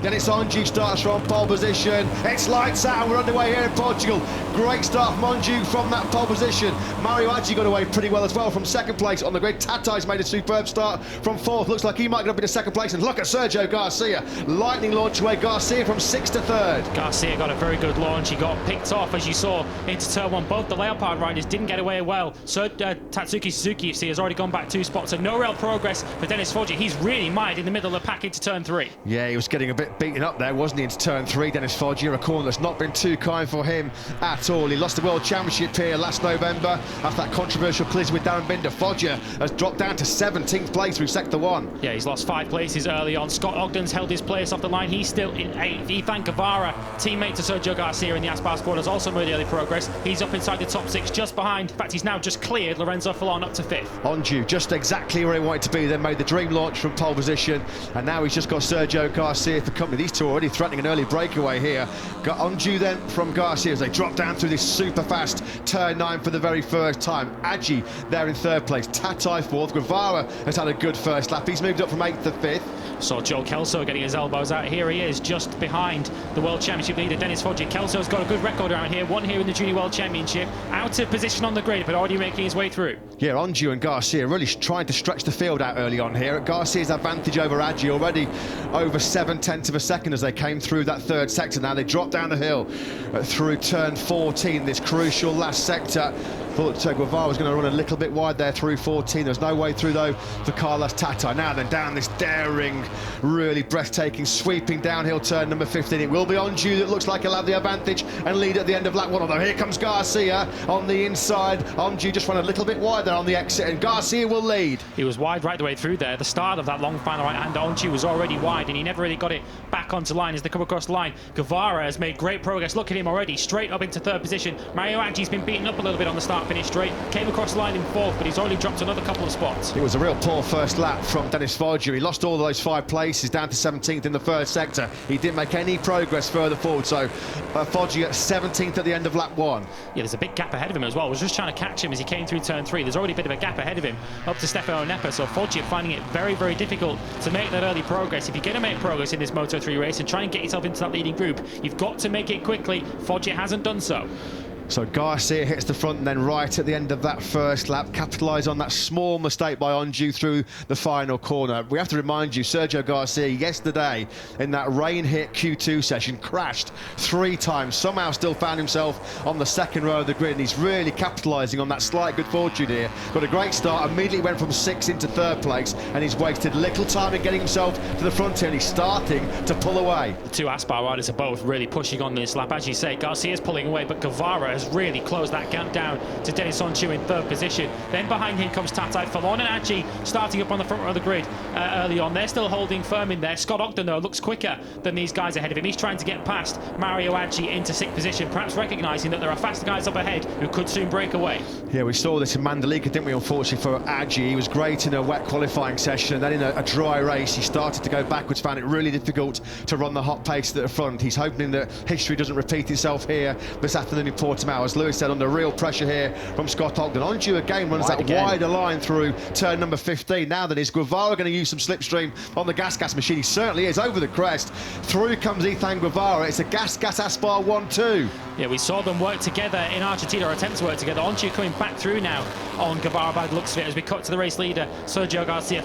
Deniz Oncu starts from pole position. It's lights out. We're underway here in Portugal. Great start from Oncu from that pole position. Mario Aggi got away pretty well as well from second place on the grid. Tatai's made a superb start from fourth. Looks like he might get up into second place. And look at Sergio Garcia. Lightning launch away. Garcia from sixth to third. Garcia got a very good launch. He got picked off, as you saw, into turn one. Both the Leopard riders didn't get away well. So Tatsuki Suzuki, you see, has already gone back 2 spots. So no real progress for Deniz Oncu. He's really mired in the middle of the pack into turn 3. Yeah, he was getting a bit beaten up there, wasn't he, into turn 3. Deniz Oncu, a corner that's not been too kind for him at all. He lost the World Championship here last November after that controversial collision with Darren Binder. Oncu has dropped down to 17th place through sector 1. Yeah, he's lost 5 places early on. Scott Ogden's held his place off the line. He's still in 8th. Ethan Guevara, teammate to Sergio Garcia in the Aspar squad, has also made early progress. He's up inside the top 6, just behind. In fact, he's now just cleared Lorenzo Fallon up to 5th. Oncu just exactly where he wanted to be, then made the dream launch from pole position, and now he's just got Sergio Garcia for company. These two are already threatening an early breakaway here. Got Oncu then from Garcia as they drop down through this super fast turn 9 for the very first time. Aggi there in 3rd place, Tatai 4th. Guevara has had a good first lap. He's moved up from 8th to 5th. Saw Joe Kelso getting his elbows out. Here he is, just behind the World Championship leader, Deniz Oncu. Kelso's got a good record around here. Won here in the Junior World Championship. Out of position on the grid, but already making his way through. Yeah, Oncu and Garcia really trying to stretch the field out early on here. Garcia's advantage over Aggi already over 7/10 of a second as they came through that 3rd sector. Now they drop down the hill through turn 14, this crucial last sector. Thought Guevara was going to run a little bit wide there through 14. There's no way through, though, for Carlos Tatai. Now then, down this daring, really breathtaking, sweeping downhill turn number 15. It will be Oncu that looks like he'll have the advantage and lead at the end of lap 1. Although here comes Garcia on the inside. Oncu just ran a little bit wide there on the exit, and Garcia will lead. He was wide right the way through there. The start of that long final right-hand, Oncu was already wide, and he never really got it back onto line as they come across the line. Guevara has made great progress. Look at him already, straight up into 3rd position. Mario Aggi's been beaten up a little bit on the start-finish straight. Came across the line in 4th, but he's already dropped another couple of spots. It was a real poor first lap from Deniz Oncu. He lost all of those 5 places, down to 17th in the 1st sector. He didn't make any progress further forward, so Oncu at 17th at the end of lap 1. Yeah, there's a big gap ahead of him as well. I was just trying to catch him as he came through turn 3. There's already a bit of a gap ahead of him up to Stefano Nepa, so Oncu finding it very, very difficult to make that early progress. If you're going to make progress in this Moto3 race and try and get yourself into that leading group, you've got to make it quickly. Oncu hasn't done so. So Garcia hits the front and then right at the end of that 1st lap, capitalise on that small mistake by Oncu through the final corner. We have to remind you, Sergio Garcia yesterday in that rain-hit Q2 session crashed 3 times, somehow still found himself on the 2nd row of the grid, and he's really capitalising on that slight good fortune here. Got a great start, immediately went from 6th into 3rd place, and he's wasted little time in getting himself to the front here, and he's starting to pull away. The 2 Aspar riders are both really pushing on this lap. As you say, Garcia's pulling away, but Guevara has really closed that gap down to Deniz Oncu in 3rd position. Then behind him comes Tatai, Fallon and Aggi starting up on the front row of the grid early on. They're still holding firm in there. Scott Ogden, though, looks quicker than these guys ahead of him. He's trying to get past Mario Aggi into 6th position, perhaps recognising that there are faster guys up ahead who could soon break away. Yeah, we saw this in Mandalika, didn't we, unfortunately, for Aggi. He was great in a wet qualifying session, and then in a dry race, he started to go backwards, found it really difficult to run the hot pace at the front. He's hoping that history doesn't repeat itself here this afternoon in Portimao. As Lewis said, under real pressure here from Scott Ogden. Oncu again runs that wider line through turn number 15. Now then, is Guevara going to use some slipstream on the gas machine? He certainly is. Over the crest, through comes Ethan Guevara. It's a gas Aspar 1-2. Yeah, we saw them work together in Argentina, or attempt to work together. Oncu coming back through now on Guevara by the looks of it as we cut to the race leader, Sergio Garcia.